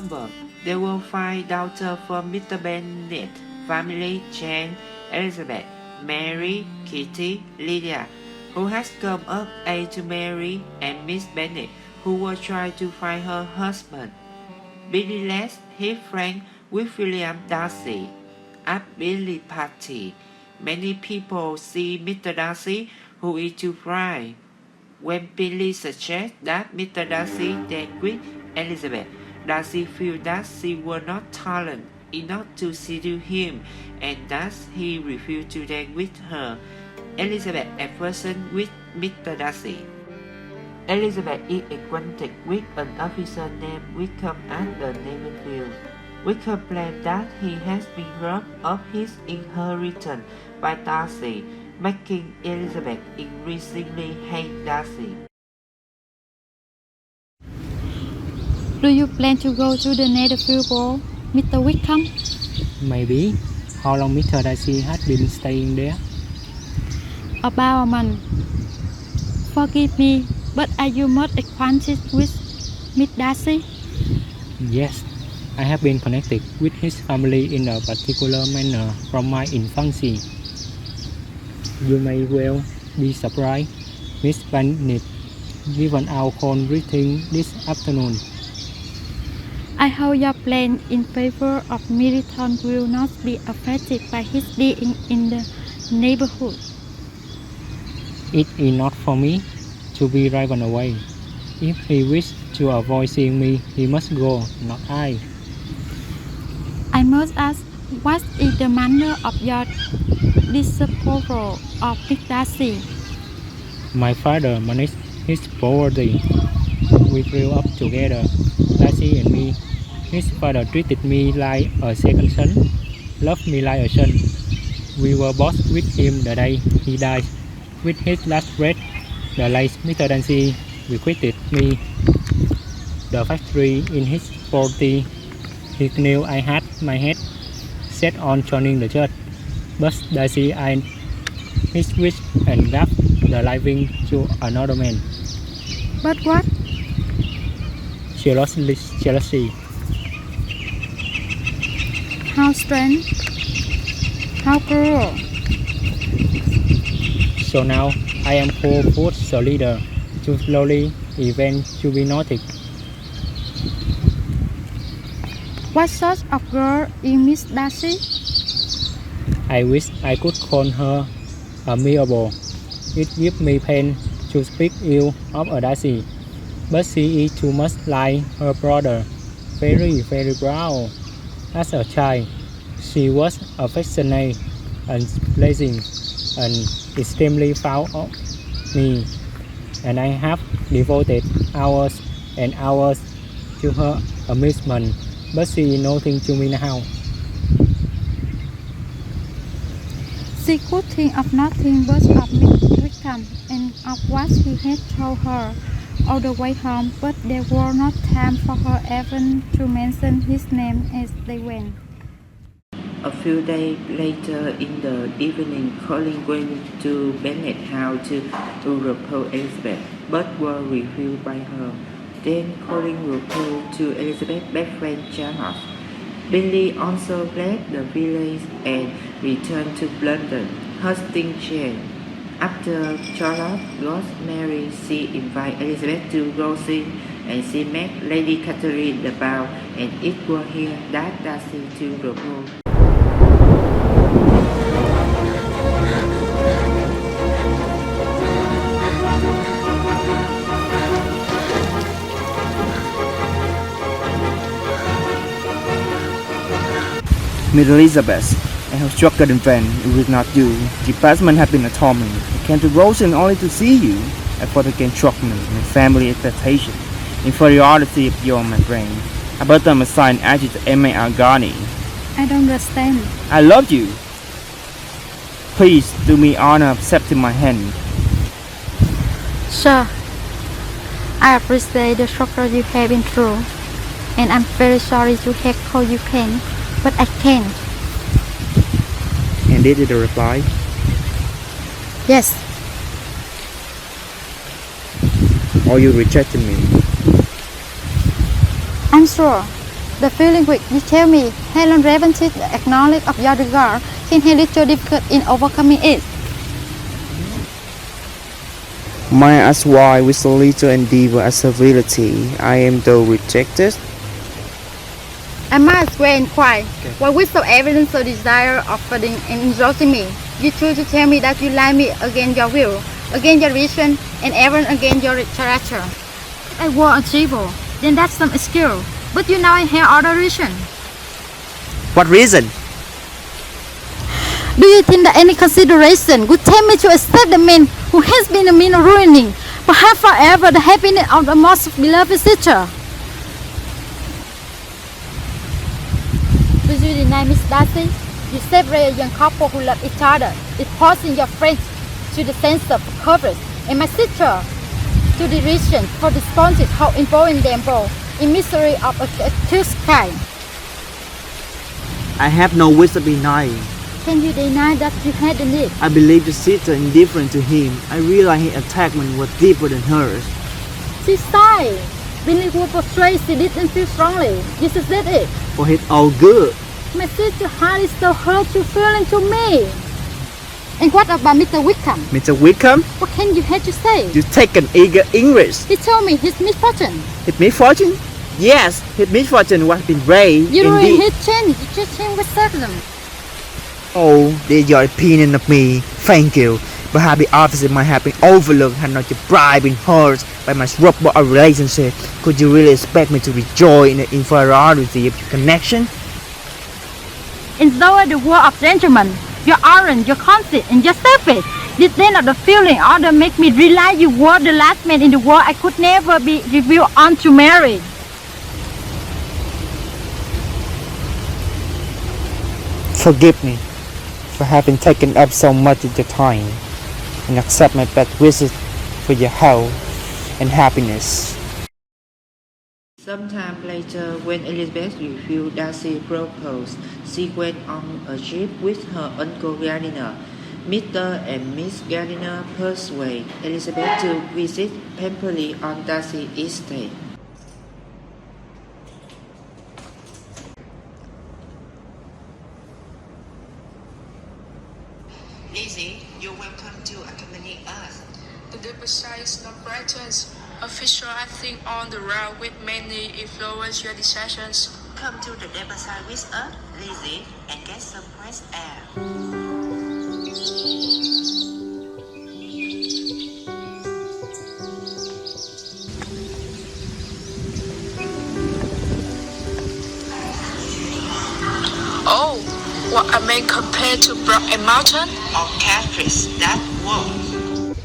number. There were 5 daughters from Mr. Bennet family: Jane, Elizabeth, Mary, Kitty, Lydia, who has come of age to marry, and Miss Bennet, who was trying to find her husband. Billy left his friend with William Darcy at Billy party. Many people see Mr. Darcy, who is too bright. When Billy suggests that Mr. Darcy date with Elizabeth, Darcy feels that she was not talented enough to seduce him, and thus he refused to date with her. Elizabeth aversion with Mr. Darcy. Elizabeth is acquainted with an officer named Wickham at the naval field. Wickham claims that he has been robbed of his inheritance by Darcy, making Elizabeth increasingly hate Darcy. Do you plan to go to the Netherfield ball, Mr. Wickham? Maybe. How long Mr. Darcy has been staying there? About a month. Forgive me, but are you much acquainted with Miss Darcy? Yes, I have been connected with his family in a particular manner from my infancy. You may well be surprised. Miss Bennet given our cold greeting this afternoon. I hope your plan in favor of Milton will not be affected by his being in the neighborhood. It is not for me to be driven away. If he wishes to avoid seeing me, he must go, not I. I must ask, what is the manner of your disapproval of Miss Darcy? My father managed his poverty. We grew up together, Darcy and me. His father treated me like a second son, loved me like a son. We were both with him the day he died. With his last breath, the late Mr. Darcy bequeathed me the factory in his 40s. He knew I had my head set on joining the church, but Darcy eyed his wish and gave the living to another man. But what? Jealousy. How strange. How cruel. So now I am called the leader to slowly event to be noted. What sort of girl is Miss Darcy? I wish I could call her amiable. It gives me pain to speak ill of a Darcy, but she is too much like her brother, very, very proud. As a child, she was affectionate and pleasing and extremely fond of me, and I have devoted hours and hours to her amusement, but she is nothing to me now. She could think of nothing but of Mr. Wickham and of what he had told her all the way home, but there was no time for her even to mention his name as they went. A few days later in the evening, Colin went to Bennet House to propose Elizabeth, but was refused by her. Then Colin proposed to Elizabeth's best friend Charles. Billy also left the village and returned to London, hosting Jane. After Charlotte got married, she invited Elizabeth to Rosing, and she met Lady Catherine the Bow, and it was here that Darcy to propose. Miss Elizabeth, I have struggled in vain. It will not do. The past have been a torment. I came to Rosen only to see you. I thought it can shock me, my family expectation, inferiority beyond my brain. I but them aside and asked you to M.A. Argani. I don't understand. I love you. Please do me honor of accepting my hand. Sure. I appreciate the struggle you have been through, and I'm very sorry to have called you pain, but I can't. And this is the reply. Yes. Or you rejected me. I'm sure. the feeling which you tell me Helen Raven's acknowledge of your regard can have little difficulty in overcoming it. May I ask why with so little endeavor and civility I am though rejected? I must well inquire, why with so evident so desire of furthering and exhausting me, you choose to tell me that you like me against your will, against your vision, and even against your character. If I were unstable, then that's some skill, but you now have other reason. What reason? Do you think that any consideration would tempt me to accept the man who has been a means of ruining, perhaps forever, the happiness of the most beloved sister? Do you deny Miss Darcy? You separate a young couple who love each other. It forcing your friends to the sense of courage, and my sister to the region for responses how involving them both in misery of a accused kind. I have no wish of denying. Can you deny that you had the need? I believe the sister indifferent to him. I realize his attachment was deeper than hers. She sighed. When it was portrayed, she didn't feel strongly. You said it. For his own good. My sister's heart is so hurt you feeling to me. And what about Mr. Wickham? Mr. Wickham, What can you have to say? you take an eager English. He told me his misfortune. His misfortune? Yes, his misfortune was been raised. You ruined indeed. his change. You just him with certain. Oh, there's your opinion of me. Thank you. Perhaps the opposite might have been overlooked had not the bride been hurt by my rubber of relationship. Could you really expect me to rejoice in the inferiority of your connection? And so are the word of gentlemen. Your arrogance, your conceit, and your selfish. Did they not the feeling order make me realize you were the last man in the world I could never be revealed on to marry? Forgive me for having taken up so much of your time, and accept my best wishes for your health and happiness. Sometime later, when Elizabeth refused Darcy's proposal, she went on a trip with her uncle Gardiner. Mr. and Miss Gardiner persuaded Elizabeth to visit Pemberley on Darcy's estate. Lizzie, you're welcome to accompany us. The Debussy is not Brighton's official acting on the route with many influential decisions. Come to the Debussy with us, Lizzie, and get some fresh air. Oh, what a man compared to Brock and Mountain? Or Caprice, that was.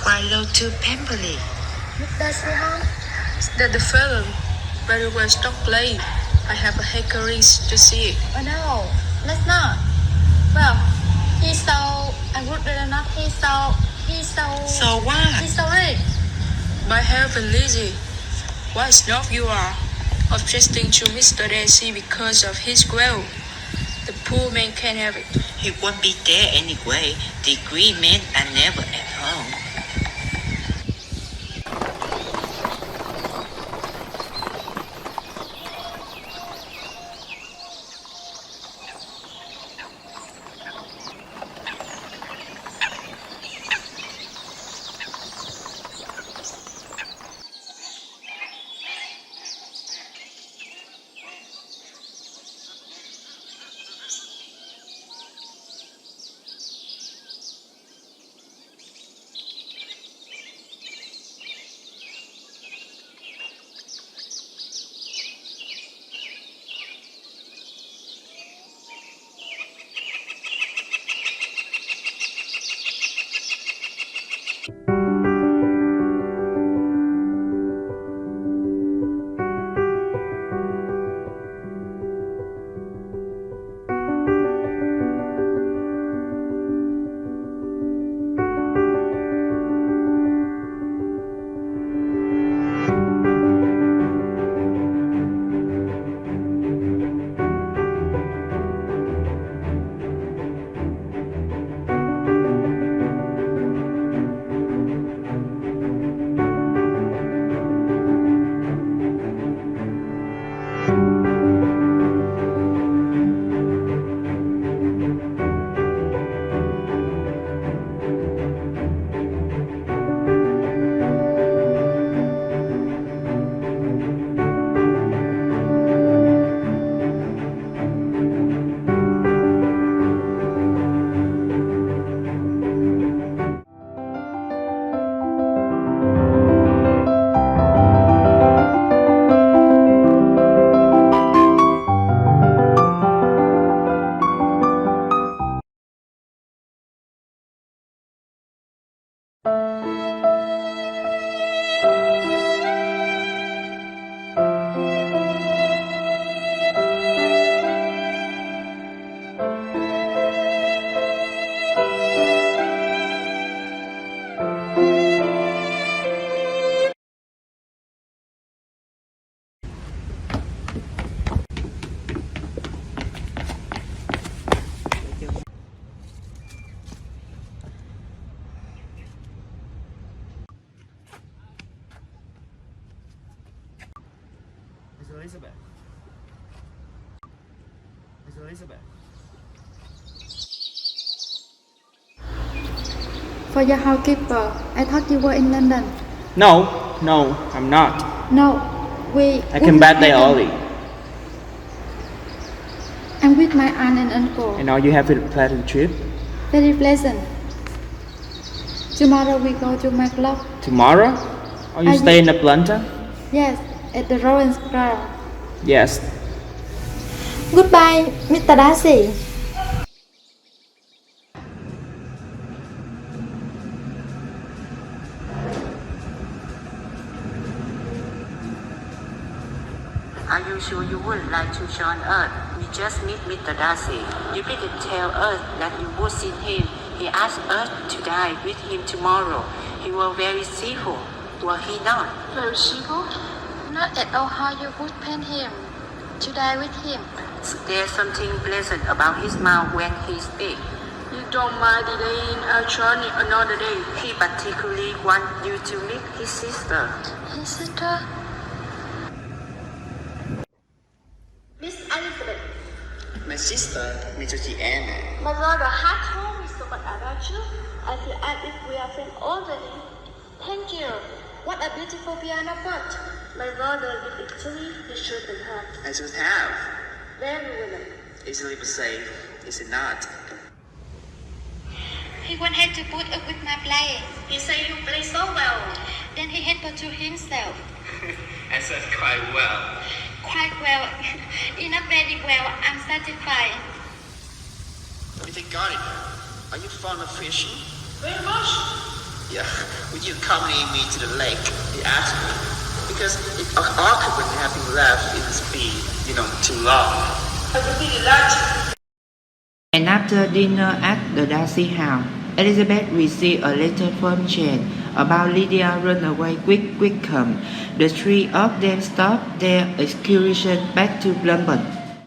Why low to Pemberley? That's the one. That the film. Very well stock play. I have a hankering to see it. Oh no, let's not. Well, he's so, I would rather not, he's so So what? rich. My heaven, Lizzie. What snob you are. Objecting to Mr. Darcy because of his wealth. The poor man can't have it. He won't be there anyway. The green men are never at home. Elizabeth. Miss Elizabeth. For your housekeeper, I thought you were in London. No, I'm not. No, I came back there early. I'm with my aunt and uncle. And now you have a pleasant trip? Very pleasant. Tomorrow we go to my club. Tomorrow? Are you I staying at London? Yes, at the Royal Square. Yes. Goodbye, Mr. Darcy. Are you sure you would like to join us? We just meet Mr. Darcy. You didn't tell us that you would see him. He asked us to dine with him tomorrow. He was very civil, was he not? Very civil? Not at all how you would paint him. To die with him. There's something pleasant about his mouth when he speaks. You don't mind delaying our journey another day. He particularly wants you to meet his sister. His sister? Miss Elizabeth, My sister, Mrs. Anna. my brother has told me so much about you. I feel as if we are friends already. Thank you. What a beautiful piano part. My brother did Italy, he shouldn't have. I should have. Very willing. Easily perceived, is it not? He wanted to put up with my playing. He said you play so well. Then he had to himself. I said quite well. Quite well. Enough very well. I'm satisfied. Mr. Gardiner, are you fond of fishing? Very much. Yeah. Would you accompany me to the lake? He asked me. Because it's awkward when having left in the speed, too long. I would be delighted. And after dinner at the Darcy house, Elizabeth received a letter from Jane about Lydia runaway quick come. The three of them stopped their excursion back to London.